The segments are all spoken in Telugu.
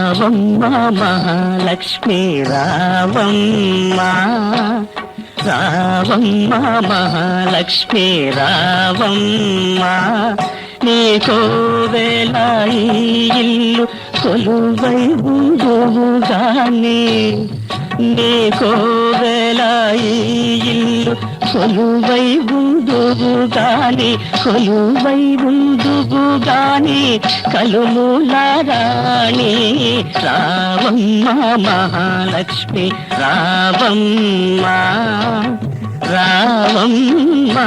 రావమ్మ మహాలక్ష్మి రావమ్మ, రావమ్మ మహాలక్ష్మి రావమ్మ, నీ కోవెల ఈ ఇల్లు కొలువై ఉందువుగాని, నీ కోవెల ఈ ఇల్లు కొలువై ఉందువుగాని, కొలువై ఉందువుగాని కలుముల రాణి రావమ్మ మహాలక్ష్మి రావమ్మ, రావమ్మ.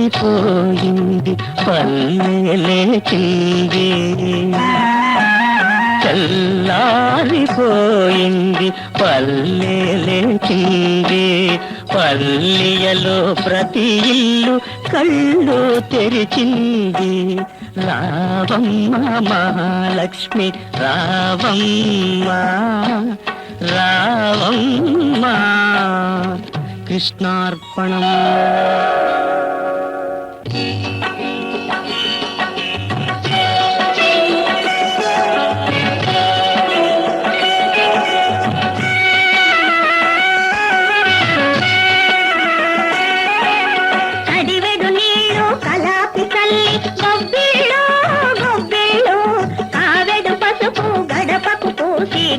తెల్లారిపోయింది పల్లెలేచింది, తెల్లారిపోయింది పల్లెలేచింది, పల్లెలో ప్రతి ఇల్లు కళ్ళు తెరిచింది. రావమ్మ మహాలక్ష్మి రావమ్మ, రావమ్మ. కృష్ణార్పణం.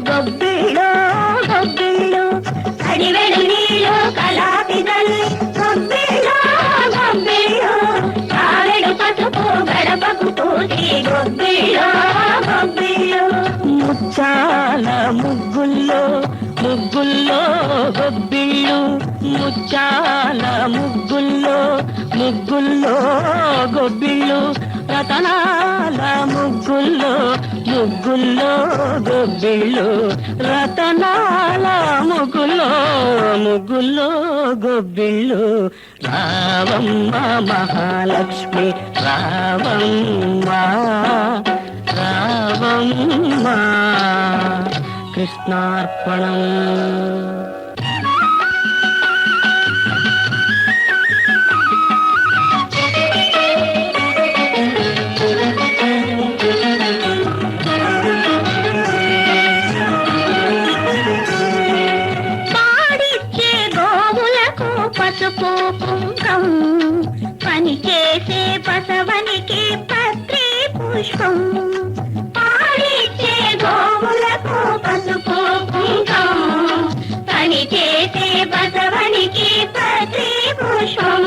గొబ్బిళ్ళు గొబ్బిళ్ళు కడివెడు నీళ్ళు కలాపి గల్లి, గొబ్బిళ్ళు గొబ్బిళ్ళు కావెడు పసుపు గడపకు పూసి, గొబ్బిళ్ళు గొబ్బిళ్ళు. ముచ్చాల ముగ్గుల్లో ముగ్గుల్లో గొబ్బిళ్ళు, ముచ్చాల ముగ్గుల్లో ముగ్గుల్లో గొబ్బిళ్ళు, రతనాల ముగ్గుల్లో ముగ్గుల్లో గొబ్బిళ్ళు, రతనాల ముగ్గుల్లో ముగ్గుల్లో గొబ్బిళ్ళు. రావమ్మ మహాలక్ష్మి రావమ్మ, రావమ్మ. కృష్ణార్పణం. పసుపు కుంకం పని చేసే బసవనికి పత్రి పుష్పం, పాడిచ్చే గోవులకు పసుపు కుంకం పని చేసే బసవనికి పత్రి పుష్పం.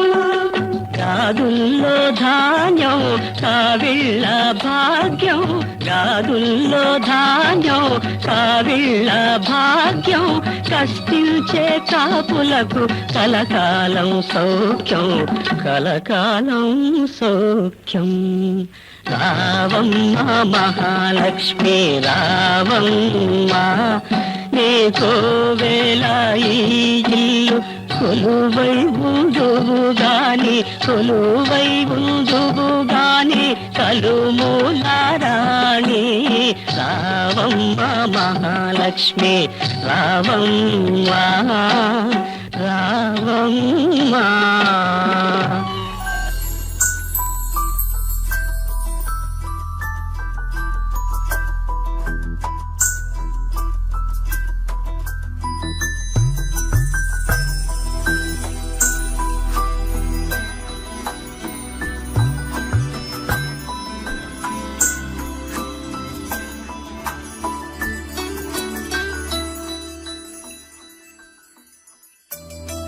గాదుల్లో ధాన్యం కావిళ్ళ భాగ్యం, గాదుల్లో ధాన్యం కావిళ్ళ భాగ్యం, కష్టించే కాపులకు కలకాలం సౌఖ్యం, కలకాలం సౌఖ్యం. రావమ్మ మహాలక్ష్మి రావమ్మ, నీ కోవెల ఈ ఇల్లు కొలువై ఉందువుగాని, కొలువై ఉందువుగాని కలుముల రాణి రావమ్మ మహాలక్ష్మి రావమ్మ, రావమ్మ.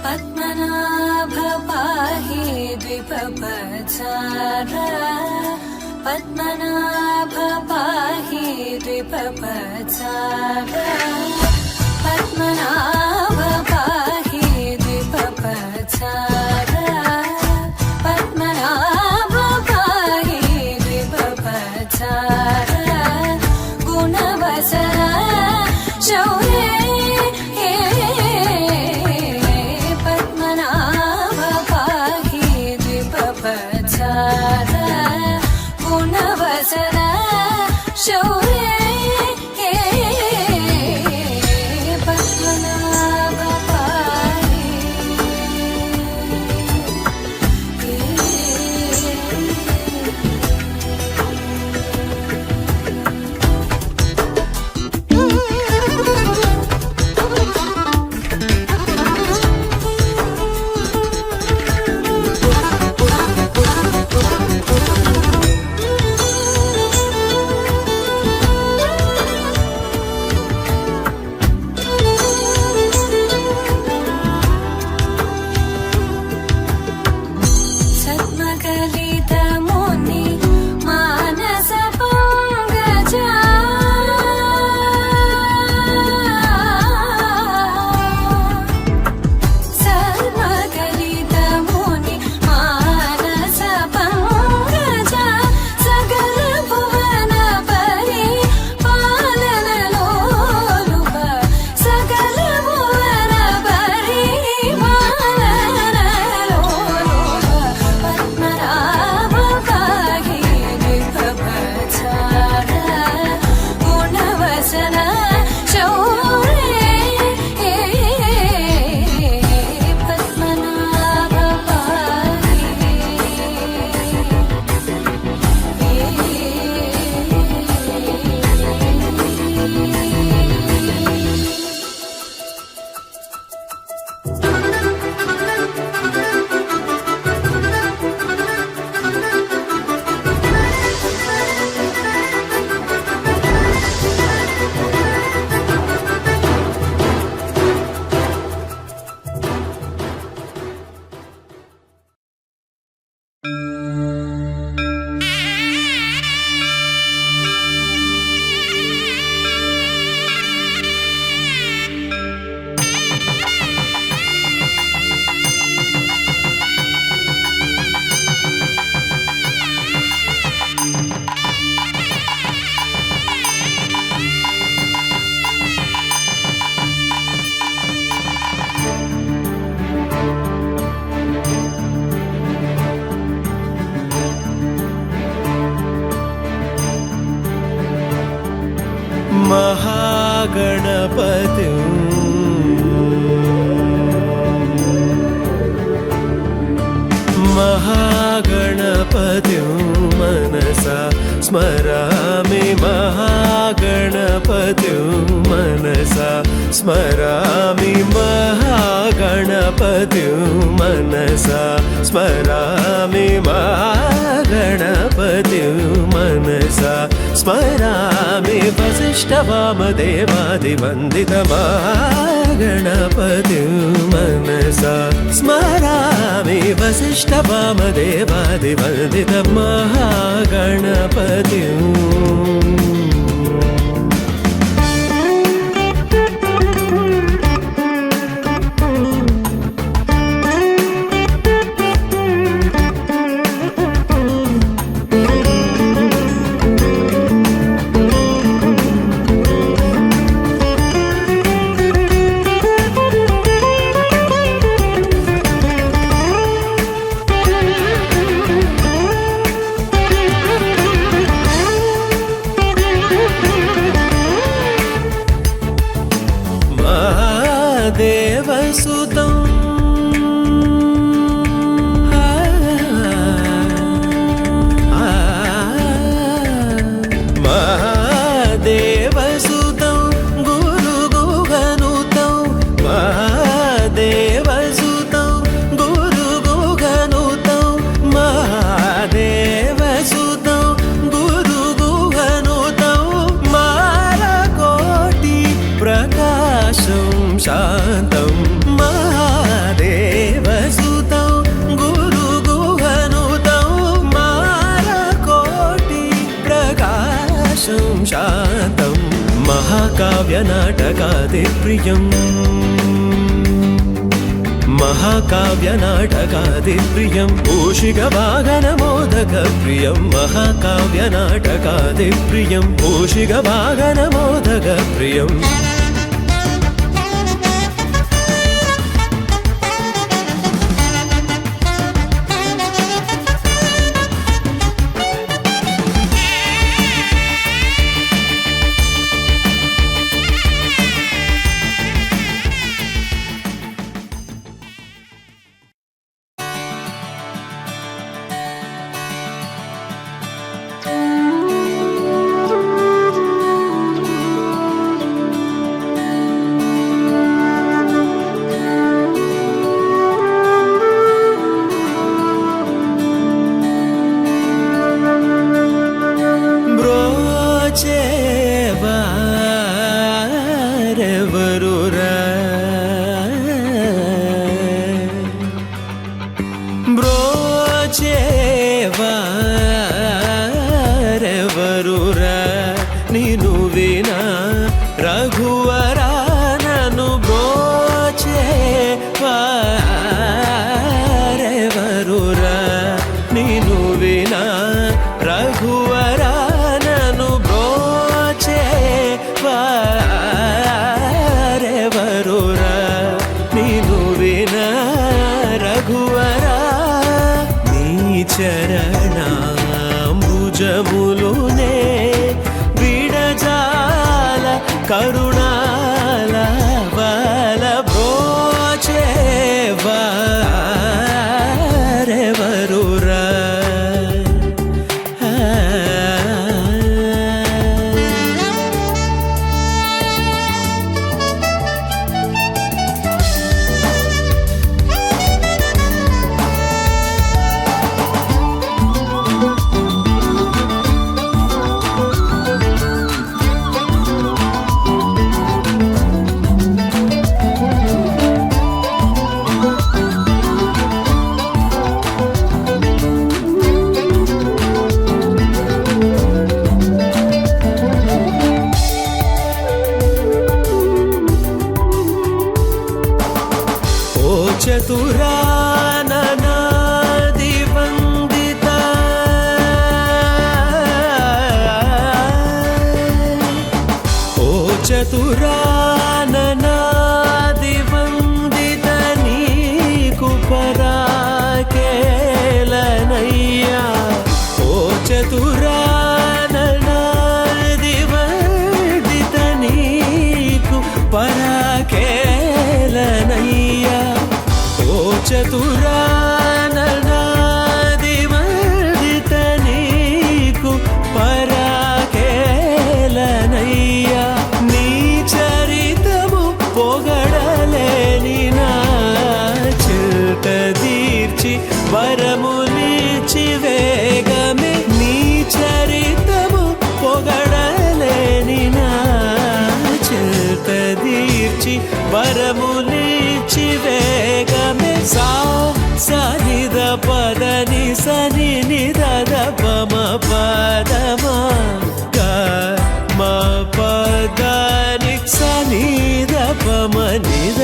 पद्मनाभ पाहि द्विपपचार, पद्मनाभ पाहि द्विपपचार, महागणपतिं महागणपतिं मनसा स्मरामि महागणपतिं मनसा स्मरामि महागणपतिं मनसा स्मरामि महागणपतिं मनसा स्मरामि वसिष्ठवामदेवादिवन्दित महागणपतिं मनसा स्मरामि वसिष्ठवामदेवादिवन्दित महागणपतिं देवसुतं महादेवसुतं गुरुगुहनुतं महादेवसुतं गुरुगुहनुतं महादेवसुतं गुरुगुहनुतं मालकोटि प्रकाशं शान्तं महादेवसुतं गुरुगुहनुतं मालकोटि प्रकाशं शान्तं महाकाव्यनाटकादिप्रियं महाकाव्यनाटकादिप्रियं मूषिकवाहनमोदकप्रियं महाकाव्यनाटकादिप्रियं मूषिकवाहनमोदकप्रियम् ನೀನು ವಿನ ರಘುವರ ನನು ಬ್ರೋಚೆ ವಾರೆ ವರುರ ನೀನು ವಿನ ರಘುವರ ನನು ಬ್ರೋಚೆ ವಾರೆ ವರುರ ನೀನು ವಿನ ರಘುವರ ನೀ ಚರಣ భుజములునే విడజాల కరుణాల బల బ్రోచే వారెవరురా చతురాననా దివందిత ఓ చతురాననా దివందిత నీకు పరాకేలనయ్యా ఓ చతురాననా దివందిత నీకు పిలిచి వరములిచి వేగమే సా సనిద పదని సని నిద పమ పదమా మా పదని సనిద పమ నిద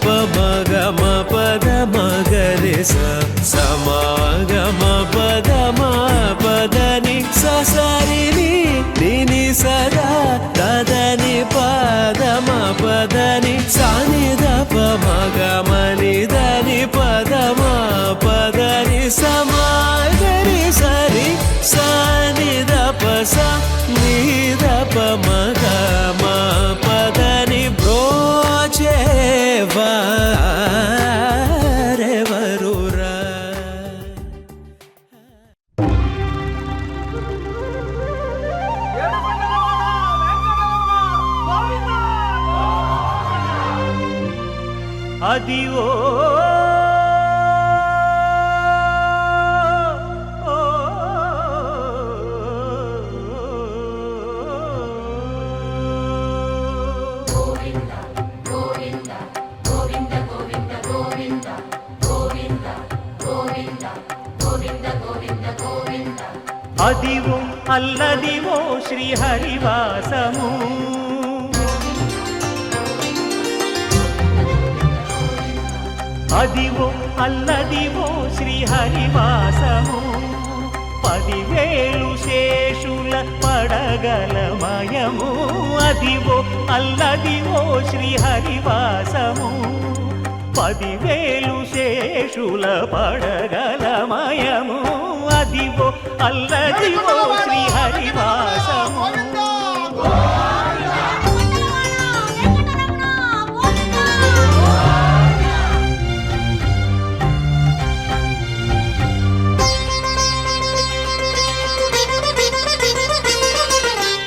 పమ గమ పద మగరి సమాగమ పద మా పదని సరిని నిని సదా తదని పదమ పదని సనిద పమ గమ నిదని పదమ పదని సమాగరి సరి సనిద పస నిద పమ గమ పదని బ్రోచేవా అదివో అదివో అల్లదివో శ్రీహరివాసము అదివో అల్లదివో శ్రీహరివాసము 10,000 శేషుల పడగలమయము అదివో అల్లదివో శ్రీహరివాసము 10,000 శేషుల పడగలమయము అదివో అల్లదివో శ్రీహరివాసము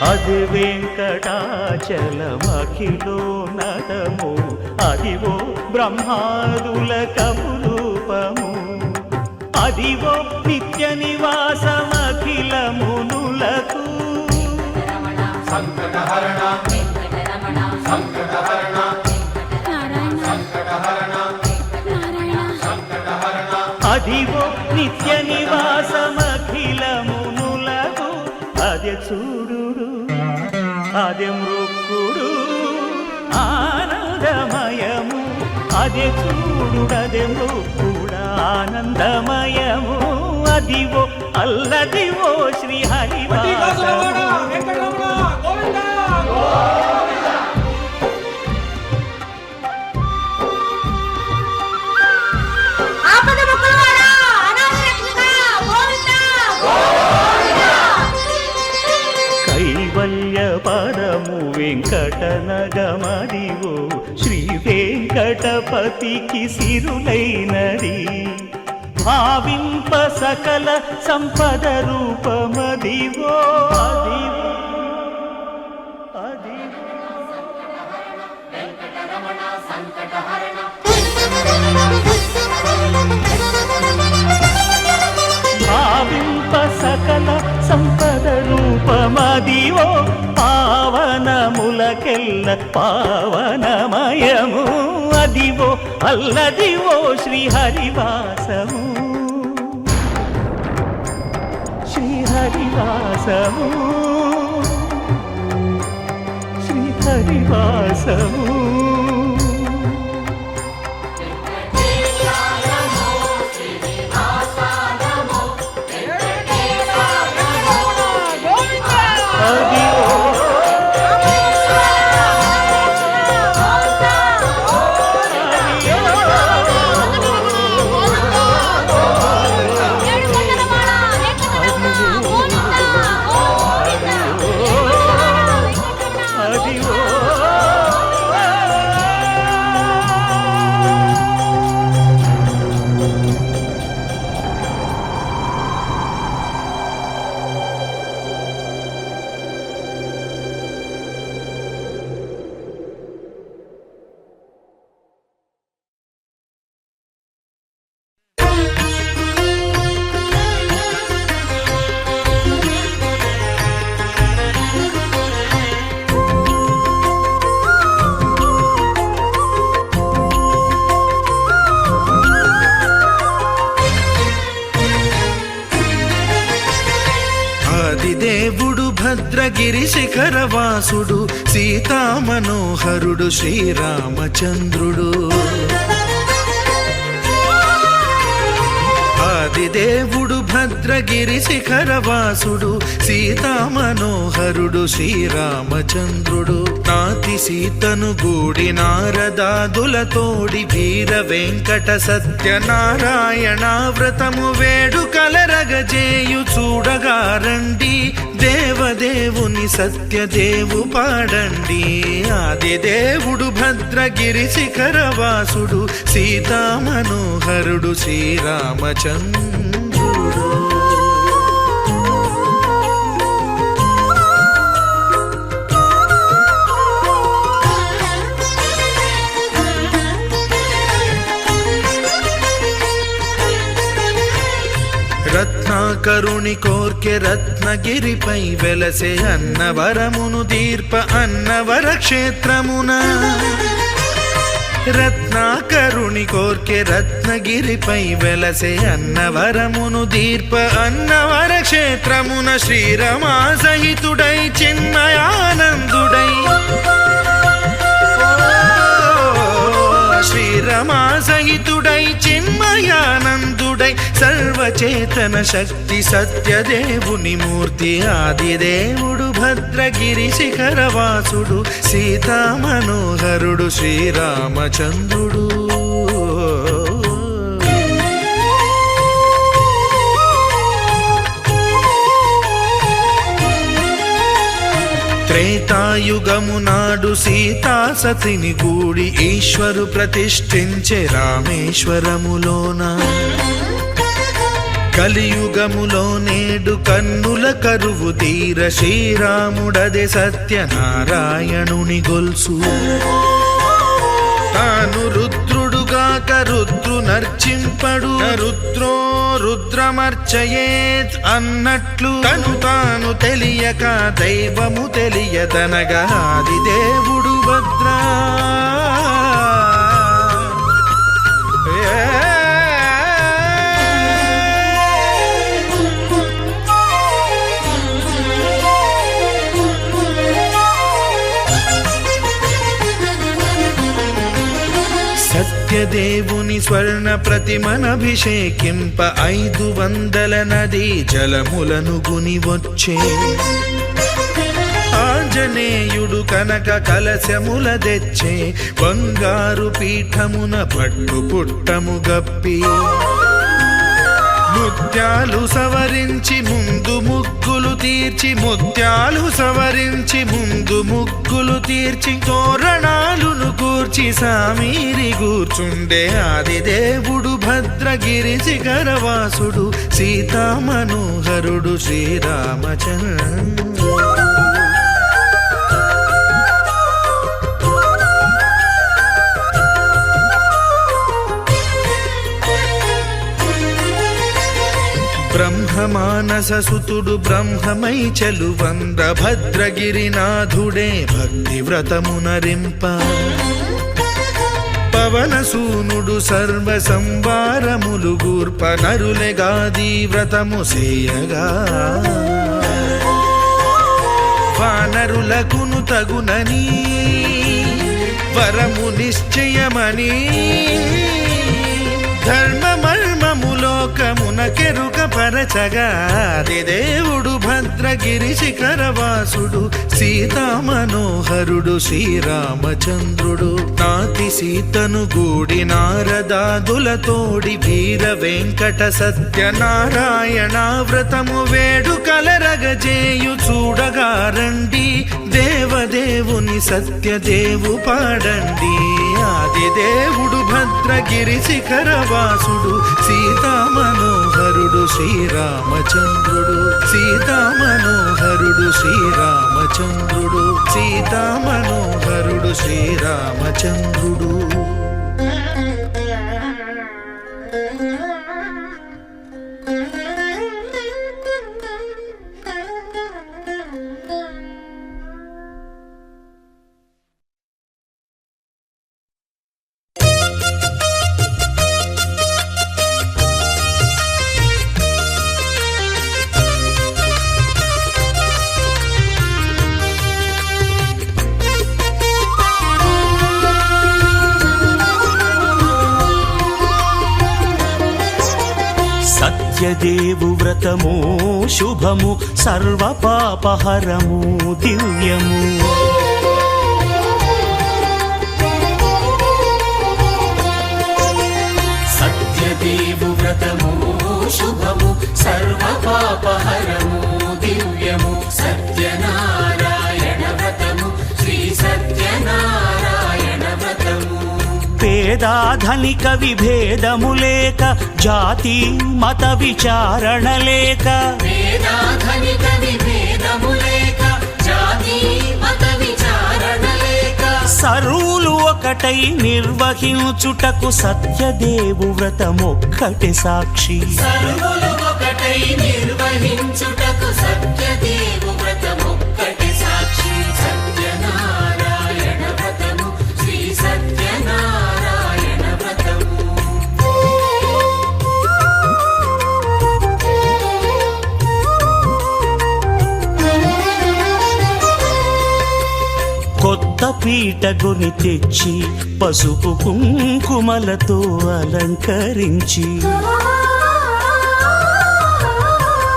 అది వెంకటాచలమఖిలోన్నతము అదివో బ్రహ్మాదుల కపురూపము అదివో నిత్య నివాసమఖిలమునులకు సంకటహరణ సంకటహరణ అదివో నిత్య నివాసమఖిలమునులకు అదే చూడు అదే మృక్కుడు ఆనందమయము అదే చూడుడదే మృక్కుడు ఆనందమయము అదివో అల్లదివో శ్రీహరివాసము పరము వెంకటనగమదివో శ్రీ వెంకటపతికి సిరులైనది భావింప సకల సంపద రూపమదివో అదివో భావింప సకల సంపద రూపమదివో పావనములకెల్ల పావనమయము అదివో అల్లదివో శ్రీహరివాసము శ్రీహరివాసము శ్రీహరివాసము భద్రగిరి శిఖరవాసుడు సీతామనోహరుడు శ్రీరామచంద్రుడు. ఆదిదేవుడు భద్రగిరి శిఖరవాసుడు సీతామనోహరుడు శ్రీరామచంద్రుడు. నాతి సీతను గూడి నారదాదులతోడి వీర వెంకట సత్యనారాయణ వ్రతము వేడుకలరగజేయు చూడగారండి. దేవదేవుని సత్యదేవు పాడండి. ఆదిదేవుడు భద్రగిరి శిఖరవాసుడు సీతామనోహరుడు శ్రీరామచంద్రుడు. రత్నాకరుని కోర్కె రత్నగిరిపై వెలసే అన్నవరమును దీర్ప అన్నవర క్షేత్రమున. రత్నాకరుని కోర్కె రత్నగిరిపై వెలసే అన్నవరమును దీర్ప అన్నవర క్షేత్రమున. శ్రీరమా సహితుడై చిన్మయానందుడై శ్రీరమా సహితుడై చిన్మయానందుడై సర్వచేతన శక్తి సత్యదేవుని మూర్తి. ఆదిదేవుడు భద్రగిరి శిఖరవాసుడు సీతామనోహరుడు శ్రీరామచంద్రుడు. త్రేతాయుగము నాడు సీతా సతిని గూడి ఈశ్వరు ప్రతిష్ఠించే రామేశ్వరములోన. కలియుగములో నేడు కన్నుల కరువు తీర శ్రీరాముడదే సత్యనారాయణుని గొల్సు. తాను రుద్రుడుగాక రుద్రు నర్చింపడు రుద్రో రుద్రమర్చయేత్ అన్నట్లు తను తాను తెలియక దైవము తెలియదనగా ఆదిదేవుడు భద్రా. సత్యదేవుని స్వర్ణ ప్రతిమనభిషేకింప 500 నదీ జలములను గుని వచ్చే. ఆంజనేయుడు కనక కలశముల తెచ్చే బంగారు పీఠమున పట్టు పుట్టము గప్పి. ముత్యాలు సవరించి ముందు ముగ్గులు తీర్చి ముత్యాలు సవరించి ముందు ముగ్గులు తీర్చి తోరణాలును కూర్చి సామీరి కూర్చుండే. ఆదిదేవుడు భద్రగిరి శిఖరవాసుడు సీతామనోహరుడు శ్రీరామచంద్రుడు. బ్రహ్మమానస సుతుడు బ్రహ్మమై చెలువంద్ర భద్రగిరినాథుడే భక్తి వ్రతమునరింప. పవనసూనుడు సర్వ సంవారములు గూర్ప నరులెగాది వ్రతము సేయగా. వానరులకును తగునని వరము నిశ్చయమని ధర్మమర్మములోకమున కెరుక పరచగా. ఆదిదేవుడు భద్రగిరి శిఖరవాసుడు సీతామనోహరుడు శ్రీరామచంద్రుడు. నాతి సీతను గూడి నారదాదులతోడి వీర వెంకట సత్యనారాయణ వ్రతము వేడుకలరగజేయు చూడగారండి. దేవదేవుని సత్యదేవు పాడండి. ఆదిదేవుడు భద్రగిరి శిఖరవాసుడు సీతామనోహరుడు శ్రీరామచంద్రుడు. సీతామనోహరుడు శ్రీరామచంద్రుడు. సీతామనోహరుడు శ్రీరామచంద్రుడు. సత్యదేవు వ్రతము శుభము సర్వపాపహరము దివ్యము. సత్యదేవు వ్రతము శుభము సర్వపాపహరము దివ్యము. సత్యనారాయణ వ్రతము శ్రీ సత్యనారాయణ వ్రతము. పేదాధనిక విభేదము లేక జాతి మత విచారణ లేక వేదాధనిక విభేదము లేక జాతి మత విచారణ లేక సర్వులు ఒకటై నిర్వహించుటకు సత్యదేవు వ్రతమొక్కటి సాక్షి. సర్వులు ఒకటై నిర్వహించుటకు సత్యదేవు వ్రతమొక్కటి సాక్షి. సత్యనారాయణ వ్రతము శ్రీ సత్యనారాయణ వ్రతము. కొత్త పీటగుని తెచ్చి పసుపు కుంకుమలతో అలంకరించి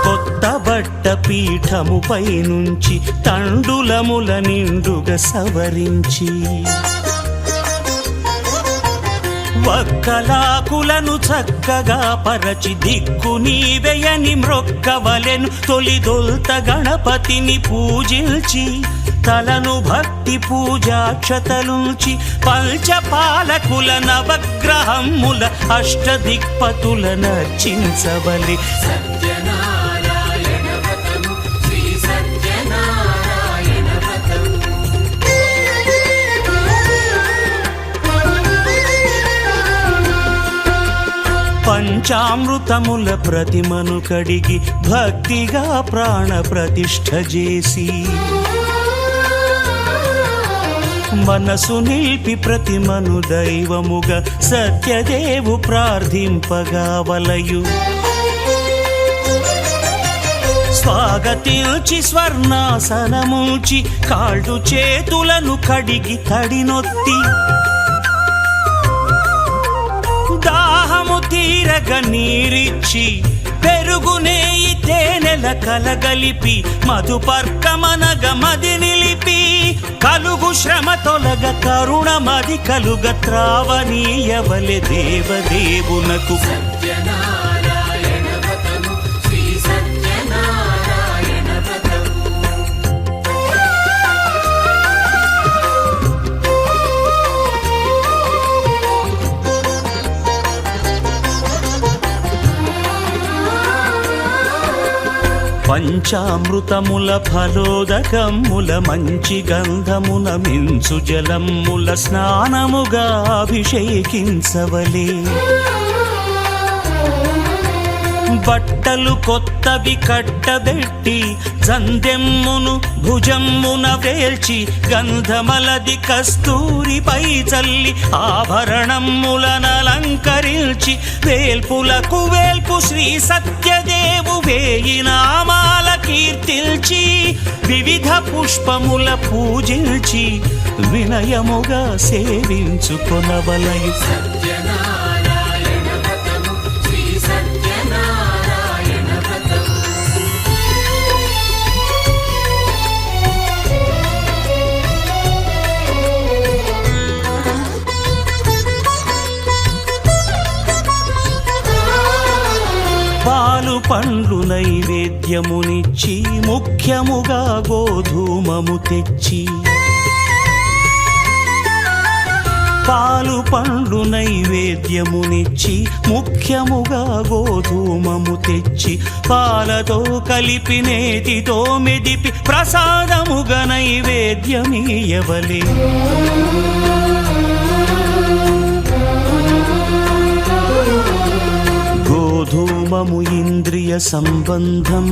కొత్త బట్ట పీఠముపై నుంచి తండులముల నిండుగా సవరించి వక్కలాకులను చక్కగా పరచి దిక్కు నీవెయని మ్రొక్కవలెను. తొలిదొల్త గణపతిని పూజించి తలను భక్తి పూజాక్షతలుంచి పంచపాలకుల నవగ్రహముల అష్టదిక్పతుల నర్చించవలి. సత్యనారాయణ వ్రతము శ్రీ సత్యనారాయణ వ్రతము. పంచామృతముల ప్రతిమను కడిగి భక్తిగా ప్రాణ ప్రతిష్ఠ చేసి మనసు నిలిపి ప్రతిమను దైవముగా సత్యదేవు ప్రార్థింపగా వలయు. స్వాగతించి స్వర్ణాసనముంచి కాళ్ళు చేతులను కడిగి తడినొత్తి దాహము తీరగ నీరిచ్చి పెరుగు నేయి తేనెల కలగలిపి మధుపర్కమనగ మది నిలిపి కలుగు శ్రమ తొలగ కరుణ మది కలుగ త్రావనీయవలె దేవదేవునకు. సత్యనారాయణ వ్రతము శ్రీ సత్యనారాయణ వ్రతము. పంచామృతముల ఫలోదకముల మంచి గంధమున మించు జలముల స్నానముగా అభిషేకించవలే. బట్టలు కొత్తవి కట్టబెట్టి జందెమ్మును భుజమ్మున వేల్చి గంధమలది కస్తూరిపై చల్లి ఆభరణములనలంకరించి వేల్పులకు వేల్పు శ్రీ సత్యదేవు వేయి నామాల కీర్తిల్చి వివిధ పుష్పముల పూజించి వినయముగా సేవించుకొనవలయు. సత్యనారాయణ వ్రతము శ్రీ సత్యనారాయణ వ్రతము. పాలు పండ్లు నైవేద్యమునిచ్చి ముఖ్యముగా గోధూమము తెచ్చి పాలు పండ్లు నైవేద్యమునిచ్చి ముఖ్యముగా గోధూమము తెచ్చి పాలతో కలిపి నేతితో మెదిపి ప్రసాదముగా నైవేద్యమీయవలే. గోధూమము ఇంద్రియ సంబంధం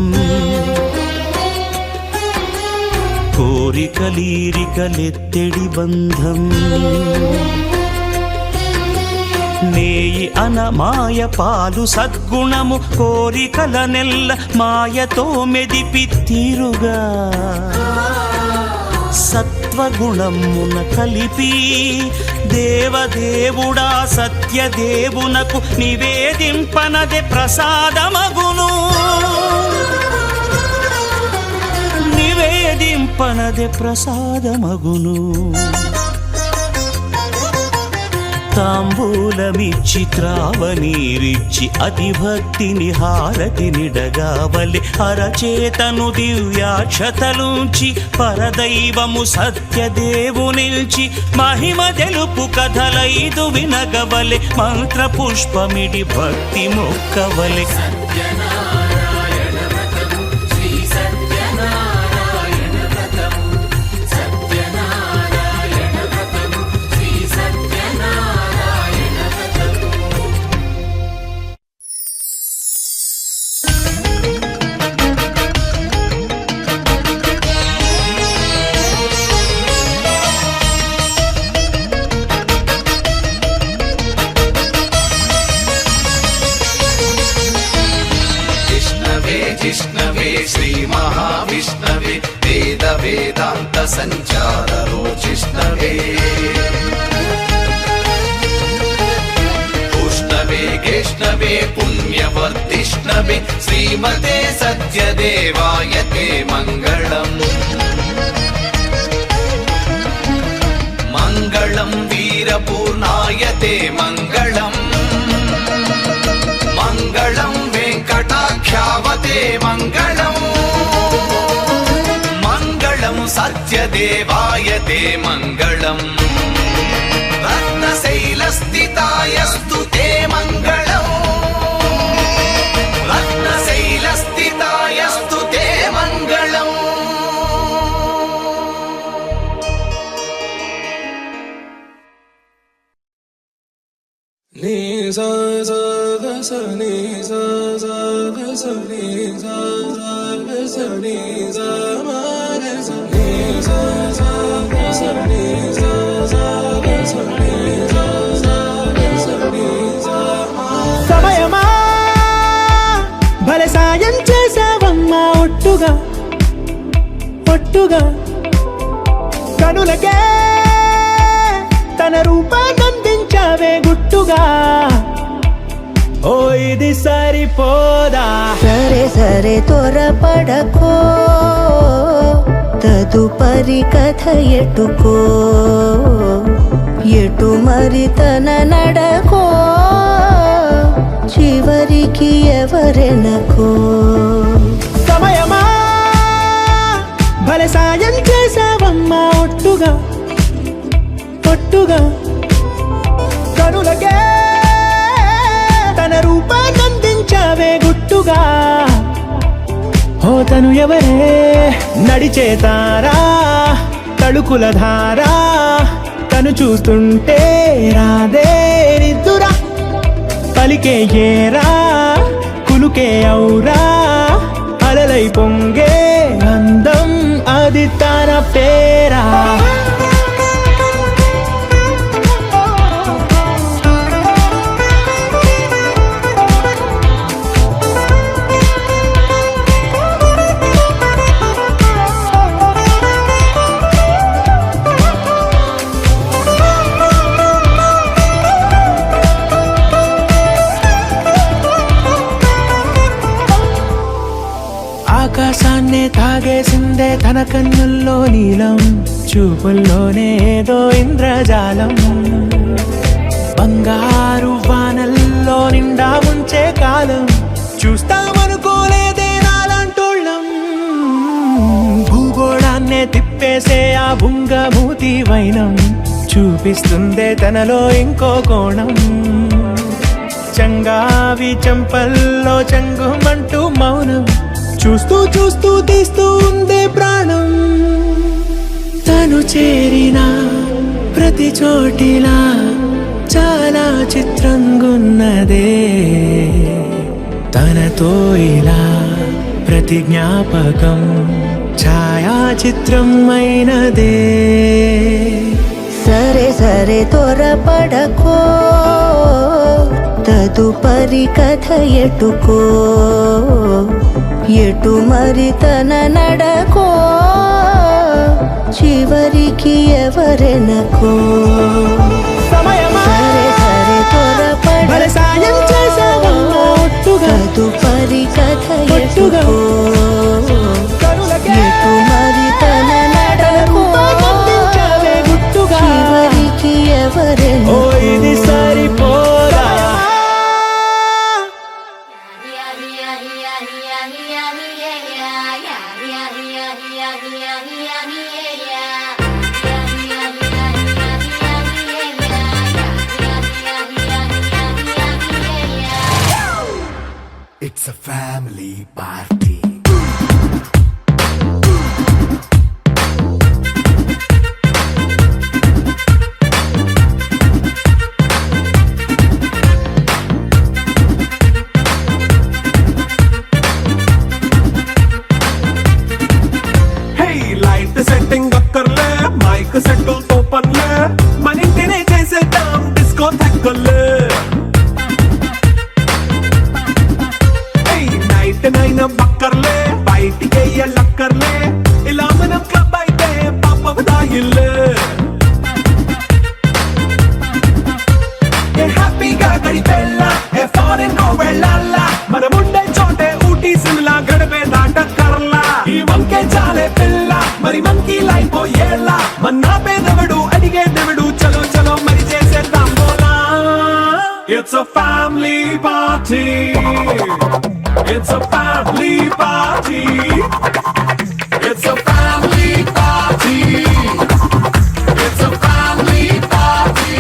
కోరికలీరికలెత్తెడి బంధం నేయి అనమాయ పాలు సద్గుణము కోరికల నెల్ల మాయతో మెదిపి తీరుగా సత్య సత్వగుణమున కలిపి దేవదేవుడా సత్యదేవునకు నివేదింపనదే ప్రసాదమగును నివేదింపనదే ప్రసాదమగును తాంబూలమిచ్చి త్రావనీరిచ్చి అతిభక్తిని హారతినిడగావలి అరచేతను దివ్యాక్షతలుంచి పరదైవము సత్యదేవునిల్చి మహిమ తెలుపు కథలైదు వినగవలె మంత్ర పుష్పమిడి భక్తి మొక్కవలె సత్యనారాయణ వ్రతము శ్రీ సత్యనారాయణ వ్రతము సత్యనారాయణ వ్రతము శ్రీ సత్యనారాయణ వ్రతము जिष्णवे जिष्णवे श्रीमहाविष्णवे वेद वेदान्त सञ्चाररो जिष्णवे उष्णवे गेष्णवे पुण्यवर्धिष्णवे श्रीमते सत्यदेवाय ते मङ्गलम् मङ्गलं वीरपूर्णाय ते मङ्गलम् मङ्गलं वेङ्कटाख्यावते मङ्गलम् मङ्गलं सत्यदेवाय ते मङ्गलम् रत्नशैलस्थितायस्तु ते मङ्गलम् रत्नशैलस्थितायस्तु ते मङ्गलम् ni sa sa ga sa ni sa sa ga sa ni sa sa ga sa ni sa ma ga sa ni sa sa ga sa ni sa sa ga sa ni sa sa ga sa ni sa ma సమయమా భలే సాయం చేసావమ్మా ఒట్టుగా ఒట్టుగా కనులకే తన రూపాన్నందించావే గుట్టుగా ఓ ఇది సరిపోదా సరే సరే త్వరపడకో తదుపరి కథ ఎటుకో ఎటు మరి తన నడకో చివరికి ఎవరెనకో సమయమా భలే సాయం చేసావమ్మా ఒట్టుగా ఒట్టుగా కనులకే తన రూపాన్నందించావే గుట్టుగా ఓ తను ఎవరే నడిచే తారా తళుకుల ధారా తను చూస్తుంటే రాదే నిద్దురా పలికే ఏరా కులుకే ఔరా అలలై పొంగే అందం అది తన పేరా ఆకాశాన్నే తాగేసిందే తన కన్నుల్లో నీలం చూపుల్లోనే ఏదో ఇంద్రజాలం బంగారు వానల్లో నిండా ఉంచే కాలం చూస్తామనుకోలేదే నాలాంటోళ్ళం భూగోళాన్నే తిప్పేసే ఆ బుంగమూతి వైనం చూపిస్తుందే తనలో ఇంకో కోణం చంగావి చెంపల్లో చంగుమంటూ మౌనం చూస్తూ చూస్తూ తీస్తూ ఉందే ప్రాణం తను చేరిన ప్రతి చోటిలా చాలా చిత్రంగున్నదే తనతో ఇలా ప్రతి జ్ఞాపకం ఛాయాచిత్రం అయినదే సరే సరే త్వరపడకో తదుపరి కథ ఎటుకో ఎటు మరి తన నడకో చివరికి ఎవరెనకో సమయమా సరే సరే త్వరపడ మరి సాయం చేసావమ్మా ఒట్టుగా తదుపరి కథ ఒట్టుగా ఎటుకో కరులకే ఎటు మరి తన నడకో పంపించావే గుట్టుగా చివరికి ఓ ఎవరెనకో ఇది సరిపోదా It's a family party. Hey, light setting అక్కర్లే మైక్ సెట్టుల్ తో పనులే మన ఇంటినే చేసేద్దాం డిస్కో థెక్కలే నైట్ నైన్ బక్కర్లే బయటికి లక్కర్లే ఇలా మనం క్లబ్ అయితే పాపదాయిల్లే హ్యాపీగా గడిపెళ్ళ ఫారెన్ కో వెళ్ళాలా మనం ఉండే చోటే ఊటీ సిమ్లా గడిపే దాటక్కర్లా ఈ వంకే చాలే పిల్ల మరి మంకీ లైఫ్ ఏళ్ళ మన్నా పేదవడు అడిగే దేవుడు చలో చలో మరి చేసేద్దాం బోలా it's a family party. It's a family party. It's a family party. It's a family party.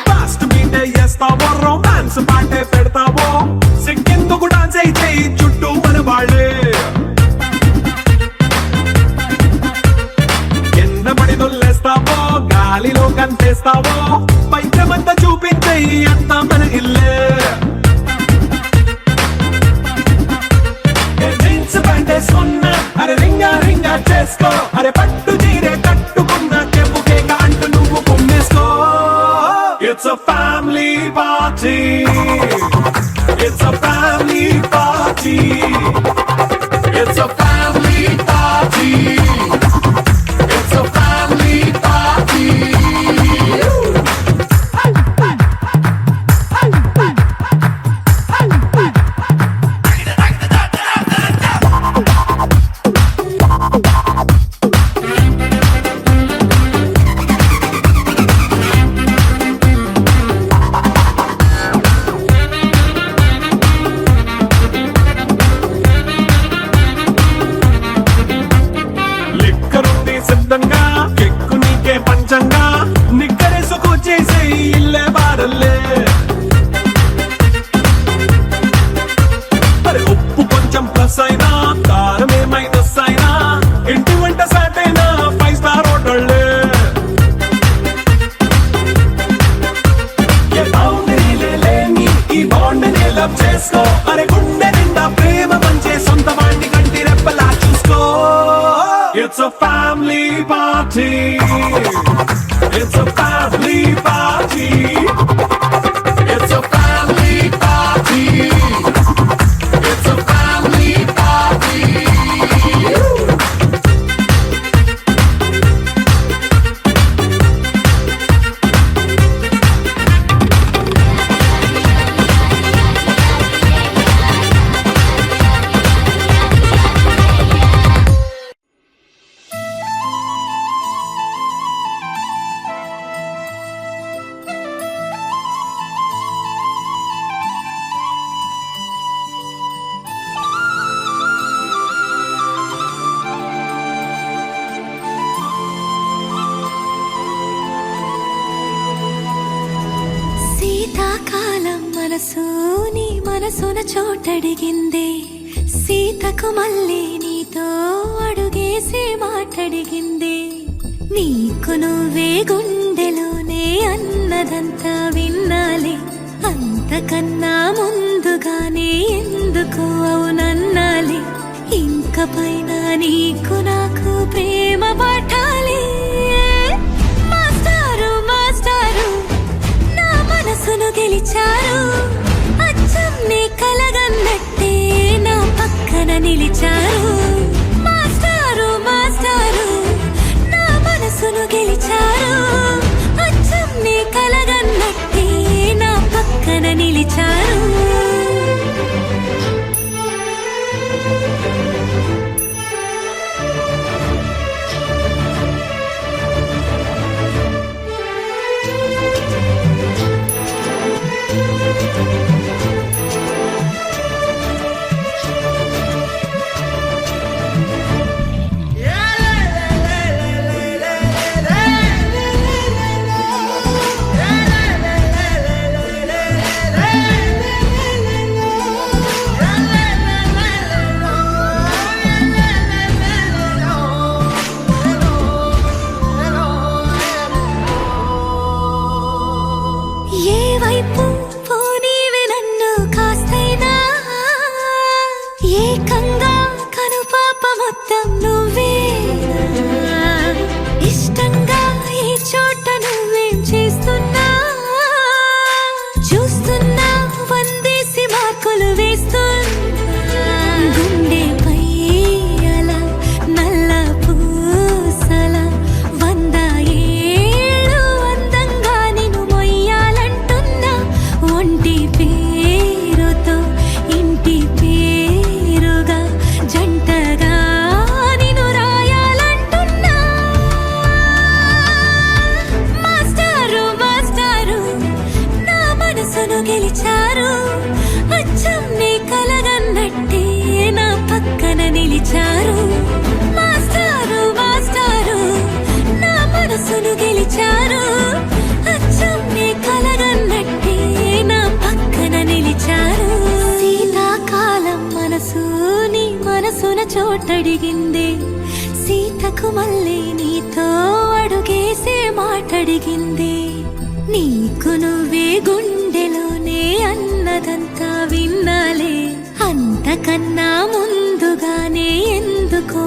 Fast beat చేస్తావో రొమాన్స్ పాటే పెడతావో సిక్కిందుకు డాన్స్ అయితే చుట్టూ మన వాళ్ళే కింద పడి దొల్లేస్తావో గాలిలో కంటేస్తావో పైకమంతా చూపించే అంతా మన ఇల్లే జీన్స్ ప్యాంట్ వేసుకున్నా అరే రింగా రింగా చేసుకో అరే పట్టు చీరే కట్టుకున్న చెప్పు కేక అంటూ నువ్వు కొమ్మేసుకో It's a family party. It's a family party. It's a family party. It's a family party. లిక్కరుంది సిద్ధంగా కెక్కు నీకే పంచంగా నిక్కరేసుకు చేసే ఇల్లే బారల్లే అరే ఉప్పు కొంచెం ప్లస్ అయినా కారం మైనస్ అయినా ఇంటి వంట సాటైనా 5 స్టార్ హోటళ్ళే ఏ బౌండరీలే లేని ఈ బాండ్ ని లవ్ చేసుకో అరే గుండె నిండా ప్రేమ పంచే సొంత వాణ్ణి కంటి రెప్పలా చూసుకో It's a family party. It's a family party. It's a family party. It's a family party. శీతాకాలం మనసు నీ మనసున చోటడిగిందే సీతకు మళ్ళీ నీతో అడుగేసి మాటడిగిందే నీకు నువ్వే గుండెలోనే అన్నదంతా విన్నాలే అంత అంతకన్నా ముందుగానే ఎందుకు అవునన్నాలి ఇంక పైన నీకు నాకు ప్రేమ పాఠాలి మాస్టారు మాస్టారు నా మనసును గెలిచారు అచ్చం నీ కలగన్నట్టే నా పక్కన నిలిచారు మాస్టారు మాస్టారు నా మనసును గెలిచారు అచ్చం నీ కలగన్నట్టే నా పక్కన నిలిచారు ఏ వైపు పోనీవి నన్ను కాస్తైనా ఏకంగా కనుపాప మొత్తం నువ్వే ఇష్టంగా ఈ చోట నువ్వేం చేస్తున్నా చూస్తున్నా వందేసి మార్కులు వేస్తున్నా గుండెపై అలా నల్ల పూసల 100 ఏళ్ళు అందంగా నిన్ను మొయ్యాలంటున్నా ఒంటి పేరుతో ఇంటి పేరుగా జంటగా నిన్ను రాయాలంటున్నా మాస్టారు మాస్టారు నా మనసును గెలిచారు అచ్చం నీ కలగన్నట్టే నా పక్కన నిలిచారు మాస్టారు మాస్టారు నా మనసును గెలిచారు అచ్చం నీ కలగన్నట్టే నా పక్కన నిలిచారు శీతాకాలం మనసు నీ మనసున చోటడిగిందే సీతకు మళ్ళీ నీతో అడుగేసే మాటడిగిందే నీకు నువ్వే గుండెలోనే అన్నదంతా విన్నాలే అంతకన్నా ముందుగానే ఎందుకో